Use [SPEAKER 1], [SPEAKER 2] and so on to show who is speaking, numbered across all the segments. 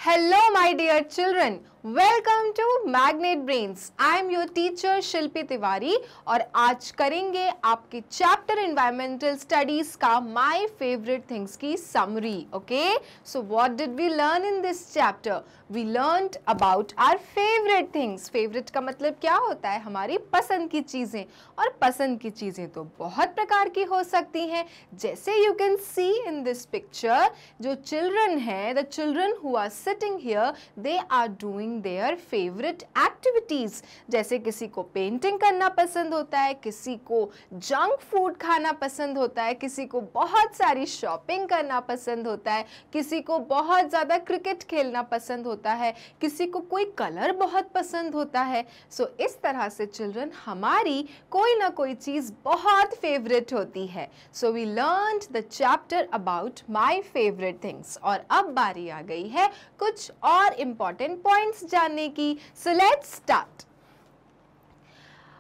[SPEAKER 1] Hello my dear children, welcome to Magnet Brains. I am your teacher शिल्पी तिवारी और आज करेंगे आपके चैप्टर एनवायरमेंटल स्टडीज का माय फेवरेट थिंग्स की summary. Okay, so what did we learn in this chapter? We learned about our favourite things. Favourite का मतलब क्या होता है? हमारी पसंद की चीजें. और पसंद की चीजें तो बहुत प्रकार की हो सकती हैं. जैसे you can see in this picture, जो चिल्ड्रन है, the children who are sitting here, they are doing their favourite activities. जैसे किसी को पेंटिंग करना पसंद होता है, किसी को जंक फूड खाना पसंद होता है, किसी को बहुत सारी शॉपिंग करना पसंद होता है, किसी को बहुत ज़्यादा क्रिकेट खेलना पसंद होता है, किसी को कोई कलर बहुत पसंद होता है. सो इस तरह से चिल्ड्रन हमारी कोई ना कोई चीज़ बहुत फेवरेट होती है. So we learned the chapter about my favourite things. और अब बारी आ गई है कुछ और इम्पॉर्टेंट पॉइंट्स जानने की. So let's start.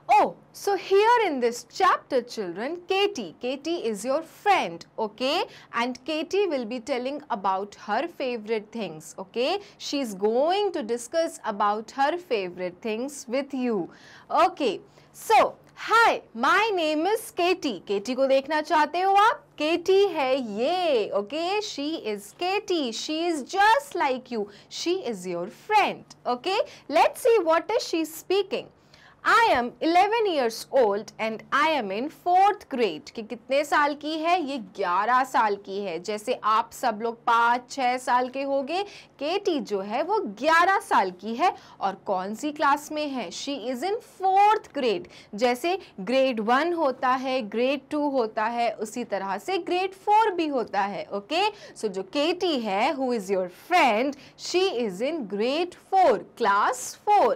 [SPEAKER 1] Oh, so here in this chapter, children, Katie is your friend, okay? And Katie will be telling about her favorite things, okay? She's going to discuss about her favorite things with you, okay? So, hi, my name is Katie. Katie को देखना चाहते हो आप? Katie है ये, okay? She is Katie. She is just like you. She is your friend, okay? Let's see what is she speaking. I am 11 years old and I am in 4th grade. कि कितने साल की है? ये 11 साल की है. जैसे आप सब लोग 5-6 साल के होंगे, केटी जो है वो 11 साल की है. और कौन सी क्लास में है? She is in 4th grade. जैसे grade 1 होता है, grade 2 होता है, उसी तरह से grade 4 भी होता है. ओके, सो जो केटी है, who is your friend, she is in grade 4, class 4.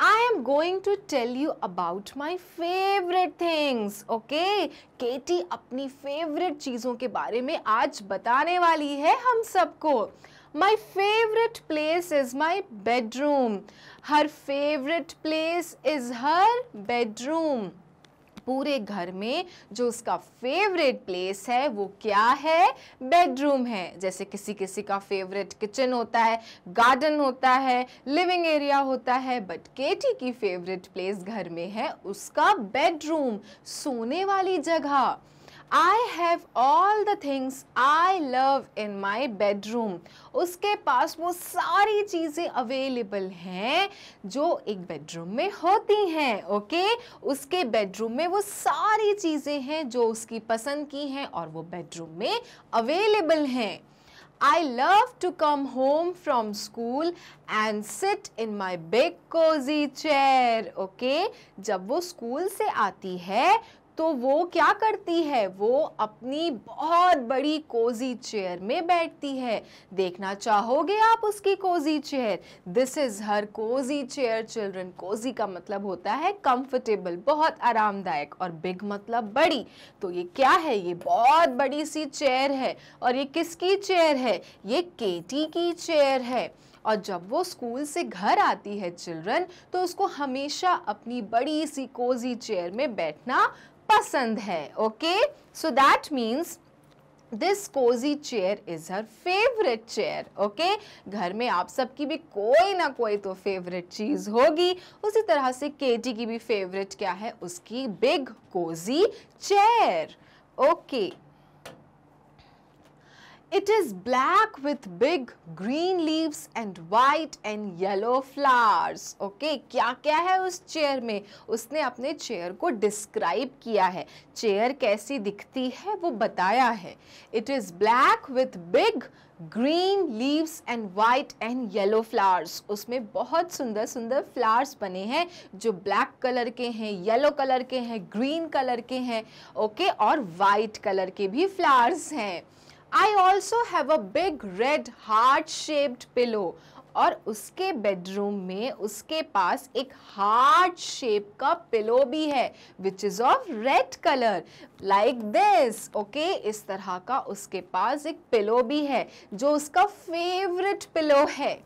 [SPEAKER 1] I am going to tell you about my favorite things. Okay? केटी अपनी फेवरेट चीज़ों के बारे में आज बताने वाली है हम सबको. My favorite place is my bedroom. Her favorite place is her bedroom. पूरे घर में जो उसका फेवरेट प्लेस है वो क्या है? बेडरूम है. जैसे किसी किसी का फेवरेट किचन होता है, गार्डन होता है, लिविंग एरिया होता है, बट केटी की फेवरेट प्लेस घर में है उसका बेडरूम, सोने वाली जगह. I have all the things I love in my bedroom. उसके पास वो सारी चीज़ें अवेलेबल हैं जो एक बेडरूम में होती हैं. ओके, उसके बेडरूम में वो सारी चीज़ें हैं जो उसकी पसंद की हैं और वो बेडरूम में अवेलेबल हैं. I love to come home from school and sit in my big cozy chair. Okay? जब वो स्कूल से आती है तो वो क्या करती है? वो अपनी बहुत बड़ी कोजी चेयर में बैठती है. देखना चाहोगे आप उसकी cosy chair? This is her cosy chair children. Cosy का मतलब होता है कंफर्टेबल, बहुत आरामदायक, और बिग मतलब बड़ी. तो ये क्या है? ये बहुत बड़ी सी चेयर है. और ये किसकी चेयर है? ये केटी की चेयर है. और जब वो स्कूल से घर आती है चिल्ड्रन, तो उसको हमेशा अपनी बड़ी सी कोजी चेयर में बैठना पसंद है. Okay, so that means this cosy chair is her favourite chair. Okay, घर में आप सबकी भी कोई ना कोई तो फेवरेट चीज होगी. उसी तरह से केटी की भी फेवरेट क्या है? उसकी big cosy chair. Okay, it is black with big green leaves and white and yellow flowers. Okay, क्या क्या है उस चेयर में? उसने अपने चेयर को डिस्क्राइब किया है. चेयर कैसी दिखती है वो बताया है. It is black with big green leaves and white and yellow flowers. उसमें बहुत सुंदर सुंदर फ्लावर्स बने हैं जो ब्लैक कलर के हैं, येलो कलर के हैं, ग्रीन कलर के हैं. ओके, और वाइट कलर के भी फ्लावर्स हैं. I also have a big red heart-shaped pillow. और उसके बेडरूम में उसके पास एक हार्ट शेप का पिलो भी है, which is of red colour, like this. Okay, इस तरह का उसके पास एक पिलो भी है जो उसका फेवरेट पिलो है.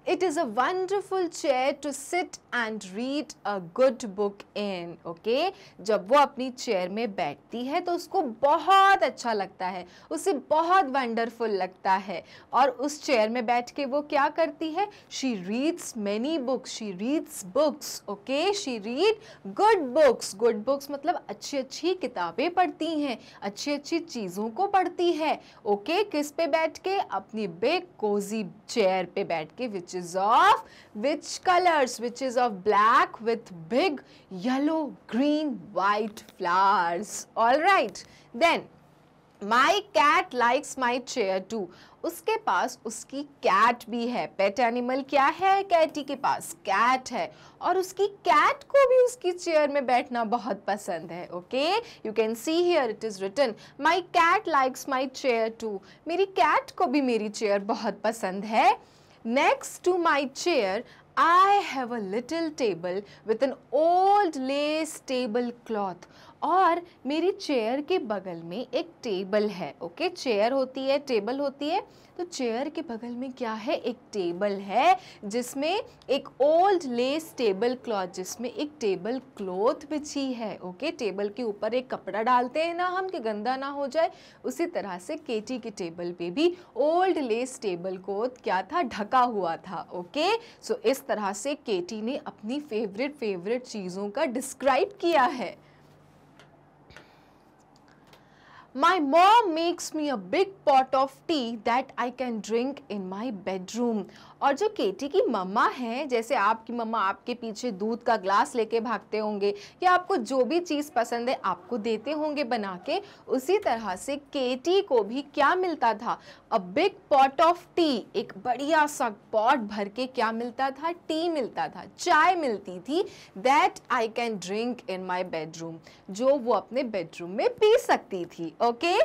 [SPEAKER 1] It is a wonderful chair to sit and read a good book in. Okay? जब वो अपनी चेयर में बैठती है तो उसको बहुत अच्छा लगता है, उसे बहुत वंडरफुल लगता है, और उस चेयर में बैठ के वो क्या करती है? She reads many books. She reads books. Okay? She read good books. Good books मतलब अच्छी अच्छी किताबें पढ़ती हैं, अच्छी अच्छी चीज़ों को पढ़ती है. Okay? किस पे बैठ के? अपनी big cozy chair पे बैठ के, which is of which colors? Which is of black with big yellow, green, white flowers. All right. Then My cat likes my chair too. उसके पास उसकी कैट भी है. पेट एनिमल क्या है? कैटी के पास कैट है, और उसकी कैट को भी उसकी चेयर में बैठना बहुत पसंद है. Okay, you can see here it is written my cat likes my chair too. मेरी कैट को भी मेरी चेयर बहुत पसंद है. Next to my chair, I have a little table with an old lace tablecloth. और मेरी चेयर के बगल में एक टेबल है. ओके, चेयर होती है, टेबल होती है, तो चेयर के बगल में क्या है? एक टेबल है जिसमें एक ओल्ड लेस टेबल क्लॉथ, जिसमें एक टेबल क्लॉथ बिछी है. ओके, टेबल के ऊपर एक कपड़ा डालते हैं ना हम कि गंदा ना हो जाए, उसी तरह से केटी के टेबल पे भी ओल्ड लेस टेबल क्लॉथ क्या था? ढका हुआ था. ओके, सो इस तरह से केटी ने अपनी फेवरेट चीज़ों का डिस्क्राइब किया है. My mom makes me a big pot of tea that I can drink in my bedroom. और जो केटी की मम्मा है, जैसे आपकी मम्मा आपके पीछे दूध का ग्लास लेके भागते होंगे, या आपको जो भी चीज़ पसंद है आपको देते होंगे बना के, उसी तरह से केटी को भी क्या मिलता था? A big pot of T. एक बढ़िया सा पॉट भर के क्या मिलता था? टी मिलता था, चाय मिलती थी. That I can drink in my bedroom, जो वो अपने बेडरूम में पी सकती थी. Okay,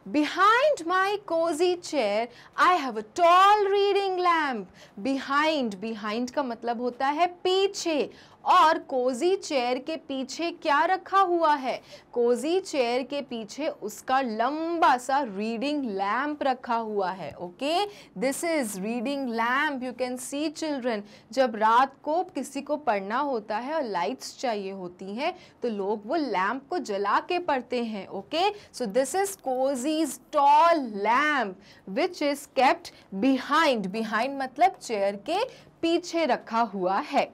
[SPEAKER 1] Behind my cozy chair, I have a tall reading lamp. Behind का मतलब होता है पीछे, और कोजी चेयर के पीछे क्या रखा हुआ है? कोजी चेयर के पीछे उसका लंबा सा रीडिंग लैम्प रखा हुआ है. Okay, this is reading lamp. You can C children, जब रात को किसी को पढ़ना होता है और लाइट्स चाहिए होती हैं तो लोग वो लैम्प को जला के पढ़ते हैं. Okay, so this is Cozy's tall lamp which is kept behind. Behind मतलब चेयर के पीछे रखा हुआ है.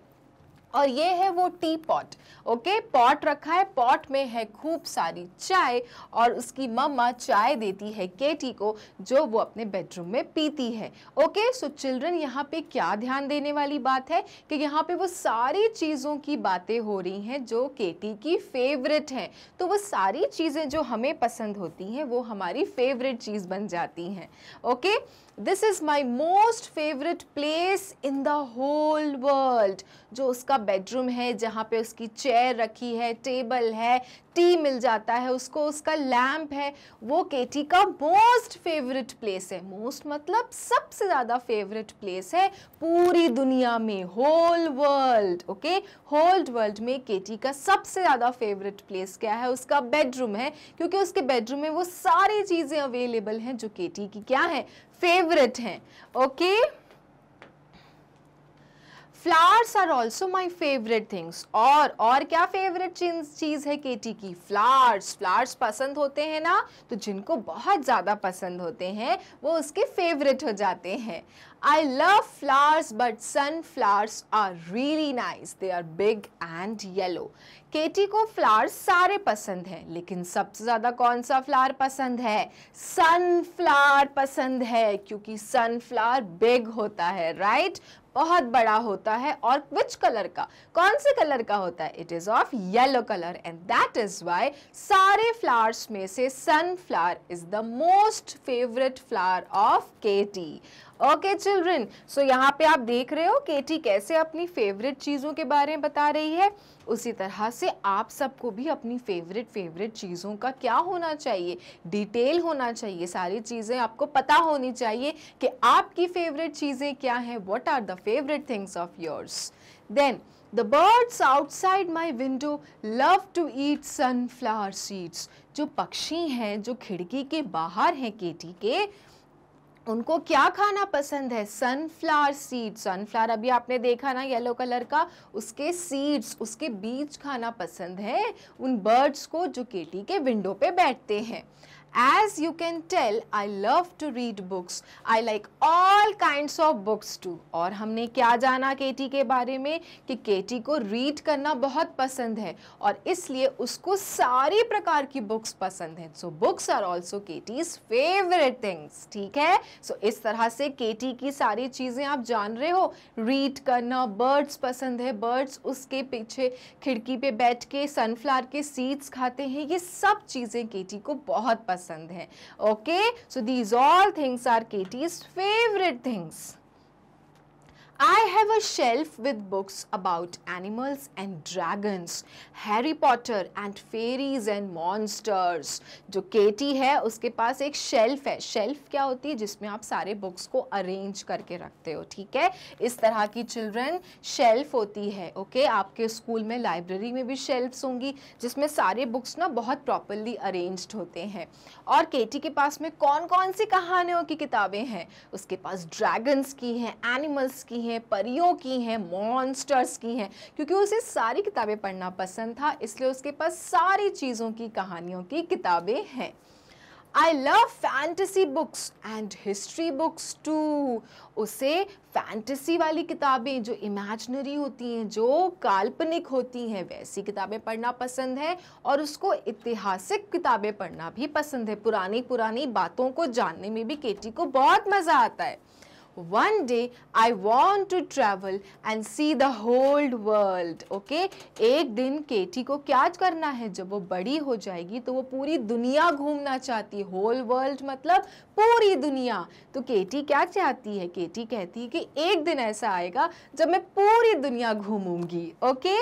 [SPEAKER 1] और ये है वो टी पॉट. ओके, पॉट रखा है, पॉट में है खूब सारी चाय, और उसकी मम्मा चाय देती है केटी को, जो वो अपने बेडरूम में पीती है. ओके, सो चिल्ड्रन, यहाँ पे क्या ध्यान देने वाली बात है कि यहाँ पे वो सारी चीज़ों की बातें हो रही हैं जो केटी की फेवरेट हैं. तो वो सारी चीज़ें जो हमें पसंद होती हैं वो हमारी फेवरेट चीज़ बन जाती हैं. Okay, this is my most favourite place in the whole world. जो उसका बेडरूम है, जहाँ पे उसकी चेयर रखी है, टेबल है, टी मिल जाता है उसको, उसका लैम्प है, वो केटी का मोस्ट फेवरेट प्लेस है. मोस्ट मतलब सबसे ज़्यादा फेवरेट प्लेस है पूरी दुनिया में, whole world. Okay, whole world में केटी का सबसे ज़्यादा फेवरेट प्लेस क्या है? उसका बेडरूम है, क्योंकि उसके बेडरूम में वो सारी चीज़ें अवेलेबल हैं जो केटी की क्या है? फेवरेट हैं. Okay, flowers are also my favourite things. और क्या फेवरेट चीज़ है केटी की? फ्लावर्स. फ्लावर्स पसंद होते हैं ना, तो जिनको बहुत ज़्यादा पसंद होते हैं वो उसके फेवरेट हो जाते हैं. I love flowers but sunflowers are really nice. They are big and yellow. केटी को फ्लावर्स सारे पसंद हैं, लेकिन सबसे ज़्यादा कौन सा फ्लावर पसंद है? सनफ्लावर पसंद है, क्योंकि सनफ्लावर बिग होता है, राइट? बहुत बड़ा होता है. और विच कलर का? कौन से कलर का होता है? It is of yellow colour, and that is why सारे फ्लावर्स में से sunflower is the most favourite flower of Katie. Okay children, so यहाँ पे आप देख रहे हो केटी कैसे अपनी फेवरेट चीज़ों के बारे में बता रही है. उसी तरह से आप सबको भी अपनी फेवरेट चीज़ों का क्या होना चाहिए? डिटेल होना चाहिए. सारी चीज़ें आपको पता होनी चाहिए कि आपकी फेवरेट चीज़ें क्या हैं. What are the favourite things of yours. Then The birds outside my window love to eat sunflower seeds. जो पक्षी हैं जो खिड़की के बाहर हैं केटी के, उनको क्या खाना पसंद है? Sunflower seed. सनफ्लावर अभी आपने देखा ना येलो कलर का, उसके सीड्स, उसके बीज खाना पसंद है उन बर्ड्स को जो केटी के विंडो पे बैठते हैं। As you can tell, I love to read books. I like all kinds of books too. और हमने क्या जाना केटी के बारे में कि केटी को रीड करना बहुत पसंद है और इसलिए उसको सारी प्रकार की बुक्स पसंद हैं। So books are also Katie's favorite things. ठीक है? So इस तरह से केटी की सारी चीज़ें आप जान रहे हो। रीड करना, बर्ड्स पसंद है, बर्ड्स उसके पीछे खिड़की पे बैठ के सनफ्लावर के सीड्स खाते हैं, ये सब चीज़ें केटी को बहुत पसंद है। Okay, so these all things are Katie's favourite things. I have a shelf with books about animals and dragons, Harry Potter and fairies and monsters. जो केटी है उसके पास एक शेल्फ है। शेल्फ क्या होती है? जिसमें आप सारे बुक्स को अरेंज करके रखते हो। ठीक है, इस तरह की चिल्ड्रन शेल्फ होती है। ओके, आपके स्कूल में लाइब्रेरी में भी शेल्फ्स होंगी जिसमें सारे बुक्स ना बहुत प्रॉपरली अरेंज्ड होते हैं। और केटी के पास में कौन कौन सी कहानियों की किताबें हैं? उसके पास ड्रैगन्स की हैं, एनिमल्स की हैं, परियों की हैं, मॉन्स्टर्स की हैं। क्योंकि उसे सारी किताबें पढ़ना पसंद था इसलिए उसके पास सारी चीज़ों की कहानियों की किताबें हैं। I love fantasy books and history books too. उसे फैंटेसी वाली किताबें जो इमेजिनरी होती हैं, जो काल्पनिक होती हैं, वैसी किताबें पढ़ना पसंद है और उसको ऐतिहासिक किताबें पढ़ना भी पसंद है। पुरानी पुरानी बातों को जानने में भी केटी को बहुत मज़ा आता है। One day I want to travel and see the whole world. Okay? एक दिन केटी को क्या करना है? जब वो बड़ी हो जाएगी तो वो पूरी दुनिया घूमना चाहती है। होल वर्ल्ड मतलब पूरी दुनिया। तो केटी क्या चाहती है? केटी कहती है कि एक दिन ऐसा आएगा जब मैं पूरी दुनिया घूमूंगी। Okay?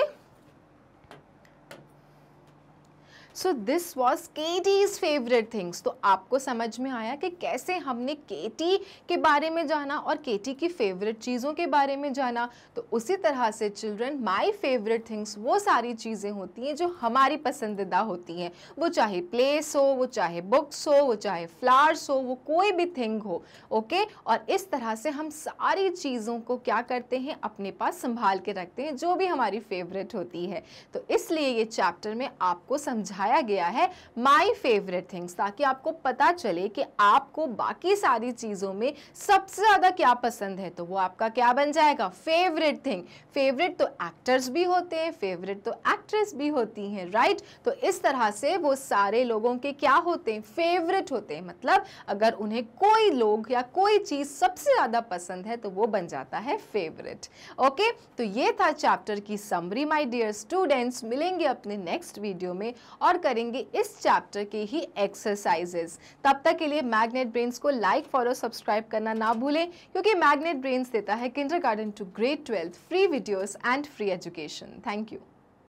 [SPEAKER 1] So this was Katie's favourite things. तो आपको समझ में आया कि कैसे हमने केटी के बारे में जाना और केटी की फेवरेट चीज़ों के बारे में जाना। तो उसी तरह से चिल्ड्रन, माई फेवरेट थिंग्स वो सारी चीज़ें होती हैं जो हमारी पसंदीदा होती हैं। वो चाहे प्लेस हो, वो चाहे बुक्स हो, वो चाहे फ्लावर्स हो, वो कोई भी थिंग हो। ओके, और इस तरह से हम सारी चीज़ों को क्या करते हैं? अपने पास संभाल के रखते हैं जो भी हमारी फेवरेट होती है। तो इसलिए ये चैप्टर में आपको समझाया गया है माई फेवरेट थिंग्स, ताकि आपको पता चले कि आपको बाकी सारी चीज़ों में सबसे ज़्यादा क्या पसंद है। तो वो आपका क्या बन जाएगा? Favourite thing. फेवरेट तो एक्टर्स भी होते हैं, फेवरेट तो एक्ट्रेस भी होती हैं, राइट? तो इस तरह से वो सारे लोगों के क्या होते हैं? फेवरेट होते हैं। मतलब अगर उन्हें कोई लोग या कोई चीज़ सबसे ज़्यादा पसंद है तो वो बन जाता है फेवरेट। ओके, तो ये था चैप्टर की समरी माय डियर स्टूडेंट्स। मिलेंगे अपने नेक्स्ट वीडियो में और करेंगे इस चैप्टर के ही एक्सरसाइजेस। तब तक के लिए मैग्नेट ब्रेन्स को लाइक, फॉलो, सब्सक्राइब करना ना भूलें, क्योंकि मैग्नेट ब्रेन्स देता है kindergarten to grade 12 free videos and free education. Thank you.